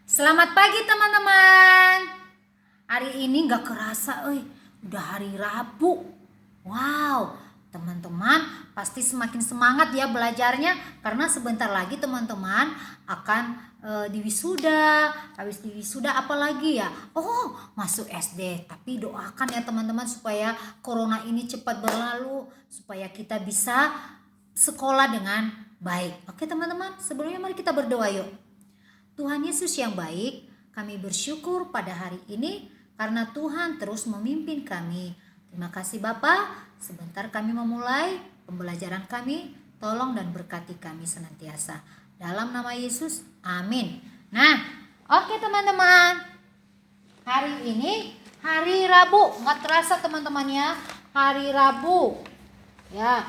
Selamat pagi teman-teman. Hari ini gak kerasa, udah hari Rabu. Wow, teman-teman pasti semakin semangat ya belajarnya karena sebentar lagi teman-teman akan diwisuda. Habis diwisuda apa lagi ya? Oh, masuk SD. Tapi doakan ya teman-teman supaya corona ini cepat berlalu, supaya kita bisa sekolah dengan baik. Oke teman-teman, sebelumnya mari kita berdoa yuk. Tuhan Yesus yang baik, kami bersyukur pada hari ini karena Tuhan terus memimpin kami. Terima kasih Bapa, sebentar kami memulai pembelajaran kami, tolong dan berkati kami senantiasa. Dalam nama Yesus, amin. Nah, oke teman-teman, hari ini hari Rabu, nggak terasa teman-teman ya, hari Rabu. Ya,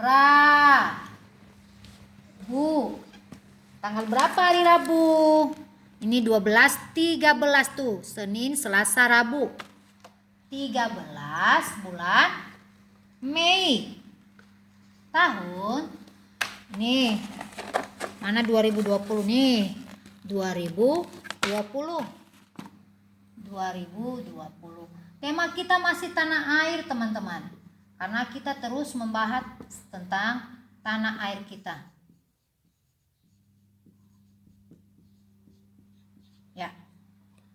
Rabu. Tanggal berapa hari Rabu? Ini 12, 13 tuh. Senin, Selasa, Rabu. 13 bulan Mei. Tahun ini mana 2020 nih? 2020. Tema kita masih tanah air, teman-teman. Karena kita terus membahas tentang tanah air kita. Ya,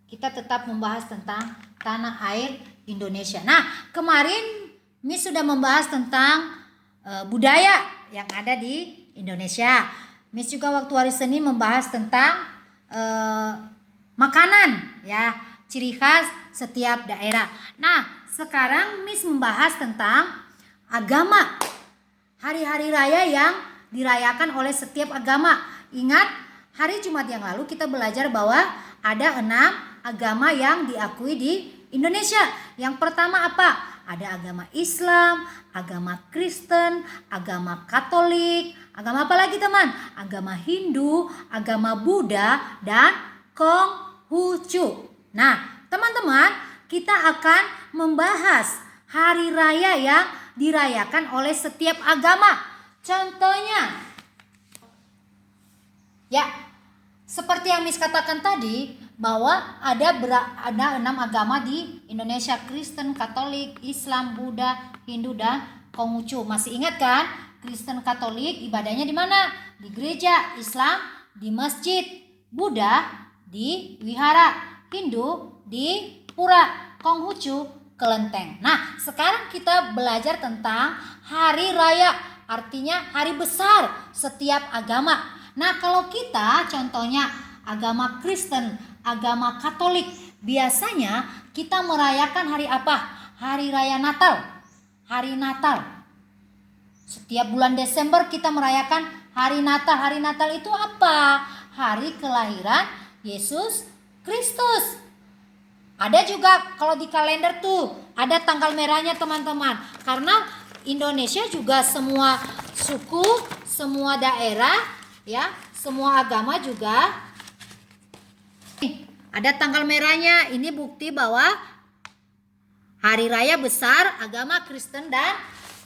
kita tetap membahas tentang tanah air Indonesia. Nah, kemarin Miss sudah membahas tentang budaya yang ada di Indonesia. Miss juga waktu hari Senin membahas tentang makanan, ya, ciri khas setiap daerah. Nah, sekarang Miss membahas tentang agama, hari-hari raya yang dirayakan oleh setiap agama. Ingat, hari Jumat yang lalu kita belajar bahwa ada 6 agama yang diakui di Indonesia. Yang pertama apa? Ada agama Islam, agama Kristen, agama Katolik, agama apa lagi teman? Agama Hindu, agama Buddha, dan Konghucu. Nah, teman-teman, kita akan membahas hari raya yang dirayakan oleh setiap agama. Contohnya, ya, seperti yang Miss katakan tadi, bahwa ada 6 agama di Indonesia: Kristen, Katolik, Islam, Buddha, Hindu, dan Konghucu. Masih ingat kan? Kristen Katolik ibadahnya di mana? Di gereja. Islam di masjid. Buddha di wihara. Hindu di pura. Konghucu kelenteng. Nah, sekarang kita belajar tentang hari raya, artinya hari besar setiap agama. Nah, kalau kita contohnya agama Kristen, agama Katolik, biasanya kita merayakan hari apa? Hari raya Natal. Hari Natal. Setiap bulan Desember kita merayakan hari Natal. Hari Natal itu apa? Hari kelahiran Yesus Kristus. Ada juga kalau di kalender tuh ada tanggal merahnya teman-teman. Karena Indonesia juga semua suku, semua daerah, ya, semua agama juga ada tanggal merahnya. Ini bukti bahwa hari raya besar agama Kristen dan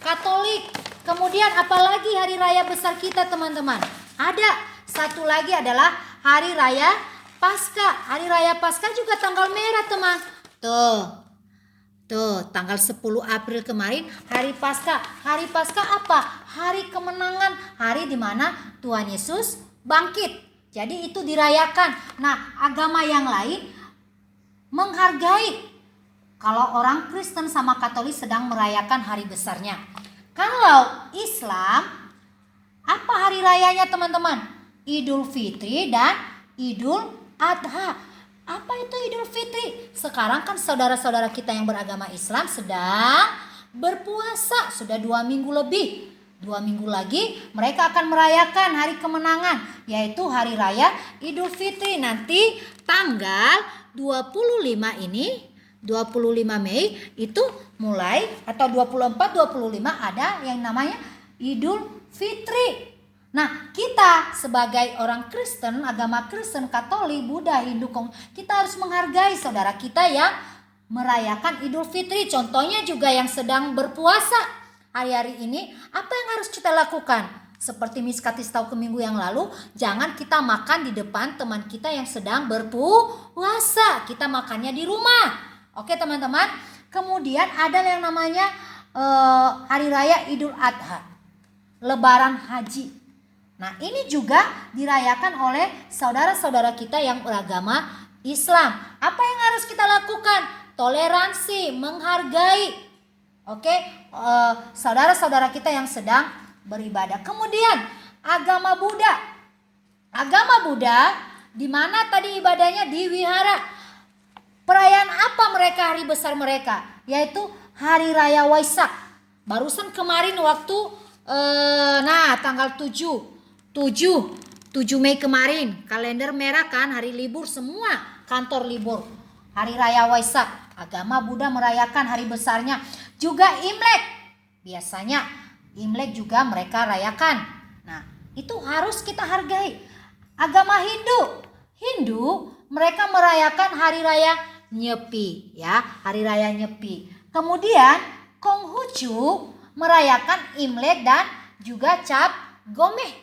Katolik. Kemudian apalagi hari raya besar kita teman-teman? Ada satu lagi adalah hari raya Paskah. Hari raya Paskah juga tanggal merah teman. Tuh tanggal 10 April kemarin hari Paskah. Hari Paskah apa? Hari kemenangan, hari di mana Tuhan Yesus bangkit. Jadi itu dirayakan. Nah, agama yang lain menghargai kalau orang Kristen sama Katolik sedang merayakan hari besarnya. Kalau Islam, apa hari rayanya teman-teman? Idul Fitri dan Idul Adha. Apa itu Idul Fitri? Sekarang kan saudara-saudara kita yang beragama Islam sedang berpuasa sudah 2 minggu lebih. 2 minggu lagi mereka akan merayakan hari kemenangan, yaitu hari raya Idul Fitri. Nanti tanggal 25 ini, 25 Mei itu mulai, atau 24-25 ada yang namanya Idul Fitri. Nah, kita sebagai orang Kristen, agama Kristen, Katolik, Buddha, Hindu, kita harus menghargai saudara kita yang merayakan Idul Fitri. Contohnya juga yang sedang berpuasa hari-hari ini, apa yang harus kita lakukan? Seperti Miss Katis tahu ke minggu yang lalu, jangan kita makan di depan teman kita yang sedang berpuasa. Kita makannya di rumah. Oke teman-teman. Kemudian ada yang namanya Hari Raya Idul Adha, Lebaran Haji. Nah ini juga dirayakan oleh saudara-saudara kita yang beragama Islam. Apa yang harus kita lakukan? Toleransi, menghargai. Oke, saudara-saudara kita yang sedang beribadah. Kemudian agama Buddha. Agama Buddha di mana tadi ibadahnya di wihara. Perayaan apa mereka hari besar mereka? Yaitu Hari Raya Waisak. Barusan kemarin waktu tanggal 7 Mei kemarin, kalender merah kan, hari libur semua kantor libur. Hari Raya Waisak. Agama Buddha merayakan hari besarnya. Juga Imlek. Biasanya Imlek juga mereka rayakan. Nah, itu harus kita hargai. Agama Hindu mereka merayakan hari raya Nyepi, ya, hari raya Nyepi. Kemudian Konghucu merayakan Imlek dan juga Cap Gomeh.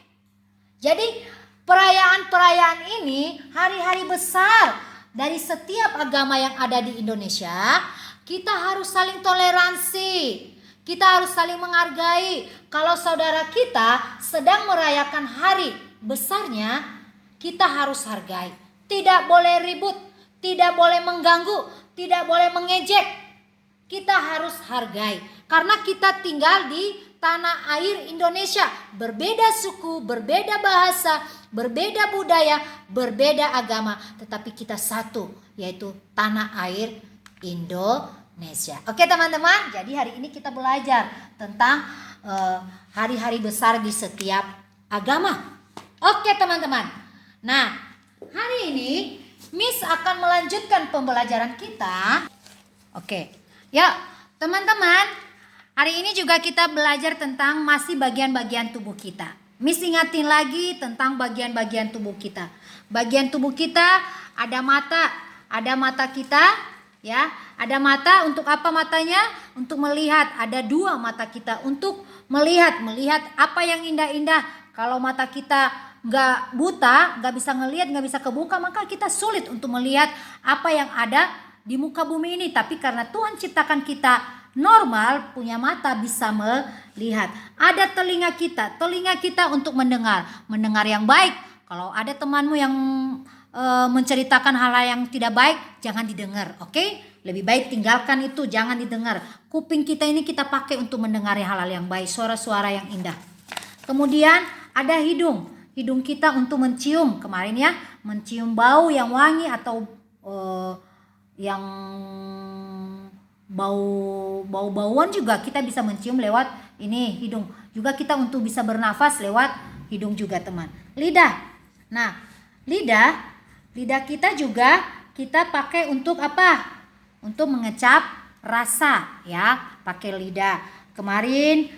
Jadi perayaan-perayaan ini hari-hari besar dari setiap agama yang ada di Indonesia. Kita harus saling toleransi. Kita harus saling menghargai. Kalau saudara kita sedang merayakan hari besarnya, kita harus hargai. Tidak boleh ribut, tidak boleh mengganggu, tidak boleh mengejek. Kita harus hargai. Karena kita tinggal di tanah air Indonesia. Berbeda suku, berbeda bahasa, berbeda budaya, berbeda agama. Tetapi kita satu, yaitu tanah air Indonesia. Oke teman-teman, jadi hari ini kita belajar tentang hari-hari besar di setiap agama. Oke teman-teman. Nah, hari ini Miss akan melanjutkan pembelajaran kita. Oke. Ya, teman-teman, hari ini juga kita belajar tentang masih bagian-bagian tubuh kita. Miss ingatin lagi tentang bagian-bagian tubuh kita. Bagian tubuh kita ada mata kita, ya. Ada mata untuk apa matanya? Untuk melihat. Ada dua mata kita untuk melihat apa yang indah-indah. Kalau mata kita nggak buta, nggak bisa ngelihat, nggak bisa kebuka, maka kita sulit untuk melihat apa yang ada di muka bumi ini. Tapi karena Tuhan ciptakan kita normal, punya mata, bisa melihat. Ada telinga kita untuk mendengar yang baik. Kalau ada temanmu yang menceritakan hal yang tidak baik, jangan didengar, oke? Lebih baik tinggalkan itu, jangan didengar. Kuping kita ini kita pakai untuk mendengar hal-hal yang baik, suara-suara yang indah. Kemudian ada hidung kita untuk mencium, kemarin ya, mencium bau yang wangi atau yang bau-bauan juga kita bisa mencium lewat ini hidung. Juga kita untuk bisa bernafas lewat hidung juga teman. Lidah. Nah, lidah kita juga kita pakai untuk apa? Untuk mengecap rasa ya, pakai lidah. Kemarin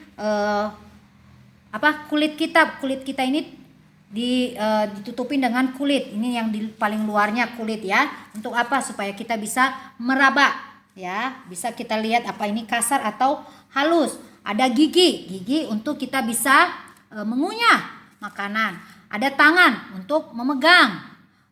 kulit kita ini ditutupin dengan kulit. Ini yang di paling luarnya kulit ya. Untuk apa? Supaya kita bisa meraba ya, bisa kita lihat apa ini kasar atau halus. Ada gigi untuk kita bisa mengunyah makanan. Ada tangan untuk memegang,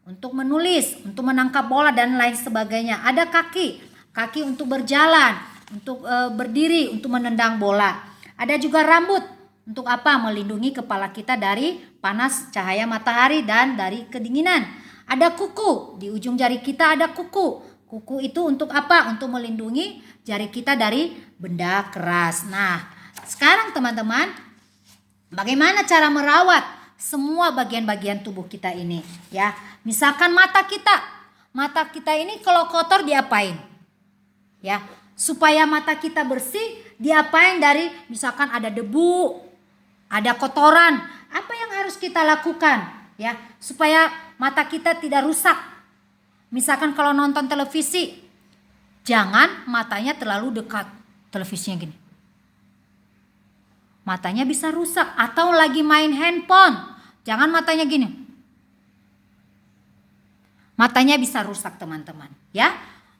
untuk menulis, untuk menangkap bola dan lain sebagainya. Ada kaki untuk berjalan, untuk berdiri, untuk menendang bola. Ada juga rambut, untuk apa? Melindungi kepala kita dari panas cahaya matahari dan dari kedinginan. Ada kuku, di ujung jari kita ada kuku. Kuku itu untuk apa? Untuk melindungi jari kita dari benda keras. Nah, sekarang teman-teman, bagaimana cara merawat semua bagian-bagian tubuh kita ini? Ya, misalkan mata kita ini kalau kotor diapain? Ya, supaya mata kita bersih, diapain? Dari misalkan ada debu, ada kotoran, apa yang harus kita lakukan ya supaya mata kita tidak rusak? Misalkan kalau nonton televisi, jangan matanya terlalu dekat televisinya gini, matanya bisa rusak. Atau lagi main handphone, jangan matanya gini, matanya bisa rusak teman-teman ya.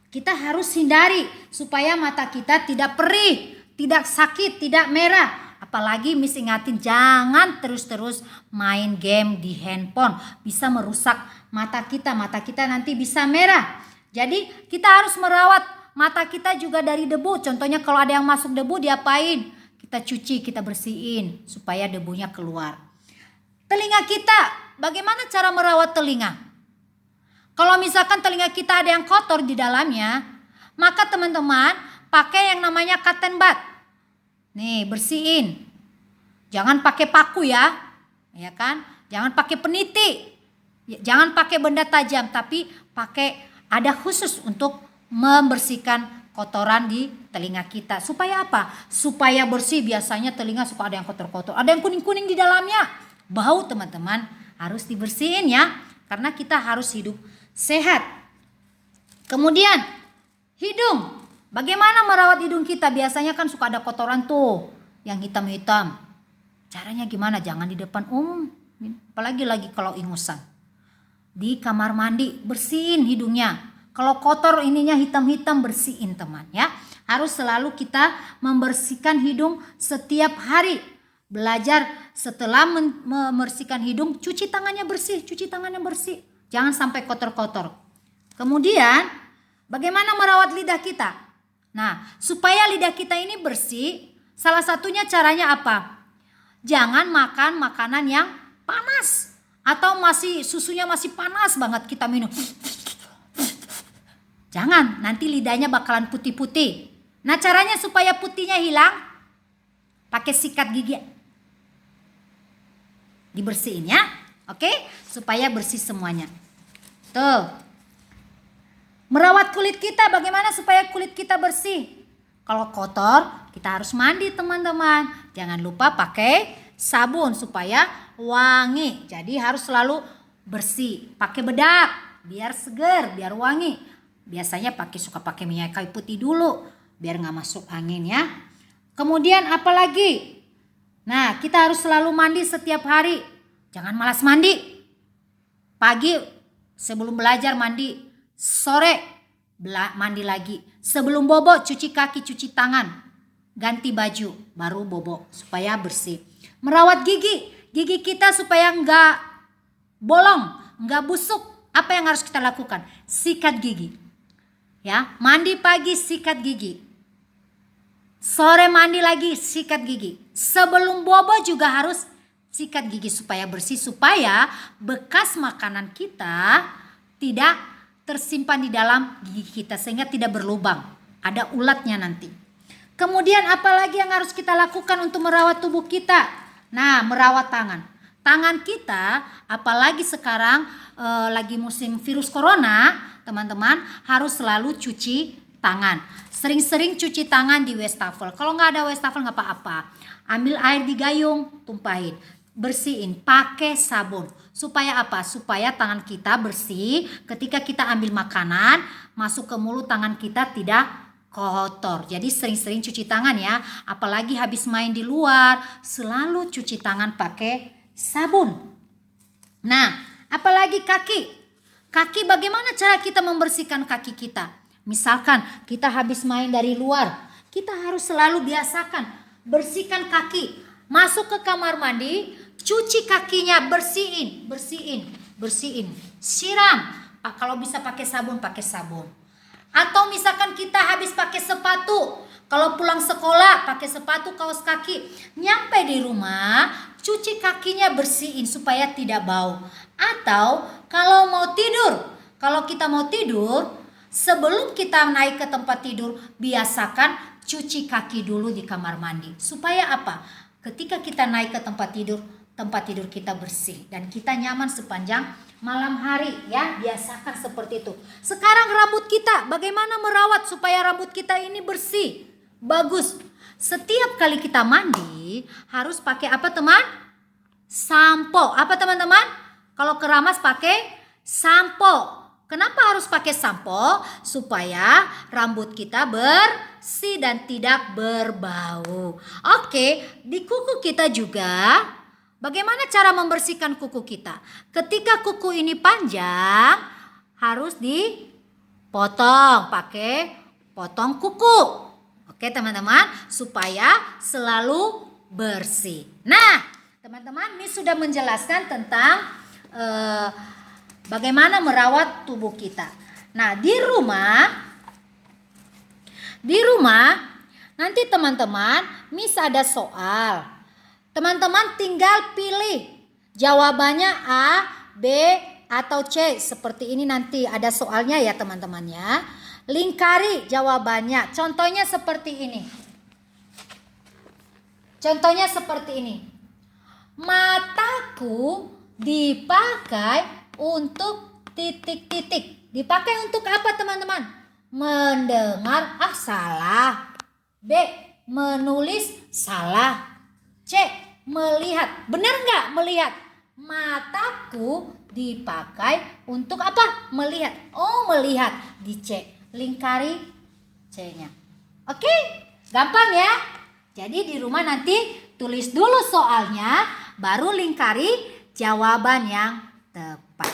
Kita harus hindari supaya mata kita tidak perih, tidak sakit, tidak merah. apalagi Miss ingatin jangan terus-terus main game di handphone. Bisa merusak mata kita nanti bisa merah. Jadi kita harus merawat mata kita juga dari debu. Contohnya kalau ada yang masuk debu diapain? Kita cuci, kita bersihin supaya debunya keluar. Telinga kita, bagaimana cara merawat telinga? Kalau misalkan telinga kita ada yang kotor di dalamnya, maka teman-teman pakai yang namanya cotton bud. Nih, bersihin. Jangan pakai paku ya kan? Jangan pakai peniti. Jangan pakai benda tajam, tapi pakai ada khusus untuk membersihkan kotoran di telinga kita. Supaya apa? Supaya bersih. Biasanya telinga suka ada yang kotor-kotor, ada yang kuning-kuning di dalamnya. Bau teman-teman, harus dibersihin ya, karena kita harus hidup sehat. Kemudian hidung, bagaimana merawat hidung kita? Biasanya kan suka ada kotoran tuh yang hitam-hitam. Caranya gimana? Jangan di depan umum, apalagi lagi kalau ingusan. Di kamar mandi bersihin hidungnya. Kalau kotor ininya hitam-hitam, bersihin teman ya. Harus selalu kita membersihkan hidung setiap hari. Belajar setelah membersihkan hidung, cuci tangannya bersih. Jangan sampai kotor-kotor. Kemudian bagaimana merawat lidah kita? Nah, supaya lidah kita ini bersih, salah satunya caranya apa? Jangan makan makanan yang panas. Atau susunya masih panas banget kita minum. Jangan, nanti lidahnya bakalan putih-putih. Nah, caranya supaya putihnya hilang, pakai sikat gigi. Dibersihin ya, oke? Supaya bersih semuanya. Tuh. Merawat kulit kita, bagaimana supaya kulit kita bersih? Kalau kotor, kita harus mandi teman-teman. Jangan lupa pakai sabun supaya wangi. Jadi harus selalu bersih. Pakai bedak, biar seger, biar wangi. Biasanya suka pakai minyak kayu putih dulu, biar nggak masuk angin ya. Kemudian apa lagi? Nah, kita harus selalu mandi setiap hari. Jangan malas mandi. Pagi sebelum belajar mandi. Sore mandi lagi. Sebelum bobo cuci kaki, cuci tangan. Ganti baju, baru bobo supaya bersih. Merawat gigi. Gigi kita supaya enggak bolong, enggak busuk. Apa yang harus kita lakukan? Sikat gigi. Ya, mandi pagi sikat gigi. Sore mandi lagi, sikat gigi. Sebelum bobo juga harus sikat gigi supaya bersih, supaya bekas makanan kita tidak tersimpan di dalam gigi kita sehingga tidak berlubang. Ada ulatnya nanti. Kemudian apalagi yang harus kita lakukan untuk merawat tubuh kita? Nah, merawat tangan. Tangan kita, apalagi sekarang lagi musim virus corona, teman-teman harus selalu cuci tangan. Sering-sering cuci tangan di wastafel. Kalau nggak ada wastafel nggak apa-apa. Ambil air di gayung, tumpahin. Bersihin, pakai sabun. Supaya apa? Supaya tangan kita bersih. Ketika kita ambil makanan, masuk ke mulut tangan kita tidak kotor. Jadi sering-sering cuci tangan ya. Apalagi habis main di luar, selalu cuci tangan pakai sabun. Nah, apalagi kaki. Kaki, bagaimana cara kita membersihkan kaki kita? Misalkan kita habis main dari luar, kita harus selalu biasakan bersihkan kaki. Masuk ke kamar mandi, cuci kakinya, bersihin. Siram. Kalau bisa pakai sabun, pakai sabun. Atau misalkan kita habis pakai sepatu, kalau pulang sekolah pakai sepatu kaos kaki, nyampe di rumah, cuci kakinya, bersihin supaya tidak bau. Atau kalau kita mau tidur, sebelum kita naik ke tempat tidur, biasakan cuci kaki dulu di kamar mandi. Supaya apa? Ketika kita naik ke tempat tidur kita bersih dan kita nyaman sepanjang malam hari ya. Biasakan seperti itu. Sekarang rambut kita, bagaimana merawat supaya rambut kita ini bersih, bagus? Setiap kali kita mandi harus pakai apa teman? Sampo. Apa teman-teman? Kalau keramas pakai sampo. Kenapa harus pakai sampo? Supaya rambut kita bersih dan tidak berbau. Oke, di kuku kita juga. Bagaimana cara membersihkan kuku kita? Ketika kuku ini panjang, harus dipotong pakai potong kuku. Oke teman-teman, supaya selalu bersih. Nah, teman-teman, ini sudah menjelaskan tentang bagaimana merawat tubuh kita. Nah, di rumah nanti teman-teman, Miss ada soal. Teman-teman tinggal pilih jawabannya A, B, atau C. Seperti ini nanti ada soalnya ya teman-teman ya. Lingkari jawabannya. Contohnya seperti ini. Mataku dipakai untuk titik-titik. Dipakai untuk apa teman-teman? Mendengar. Salah. B. Menulis. Salah. C. Melihat. Benar nggak melihat? Mataku dipakai untuk apa? Melihat. Oh, melihat. Di C. Lingkari C-nya. Oke? Gampang ya? Jadi di rumah nanti tulis dulu soalnya, baru lingkari jawaban yang tepat.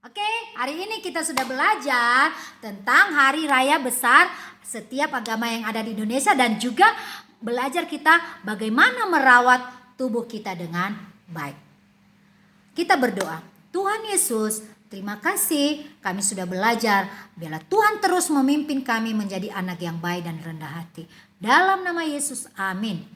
Oke, hari ini kita sudah belajar tentang hari raya besar setiap agama yang ada di Indonesia dan juga belajar kita bagaimana merawat tubuh kita dengan baik. Kita berdoa. Tuhan Yesus, terima kasih kami sudah belajar. Biarlah Tuhan terus memimpin kami menjadi anak yang baik dan rendah hati. Dalam nama Yesus, amin.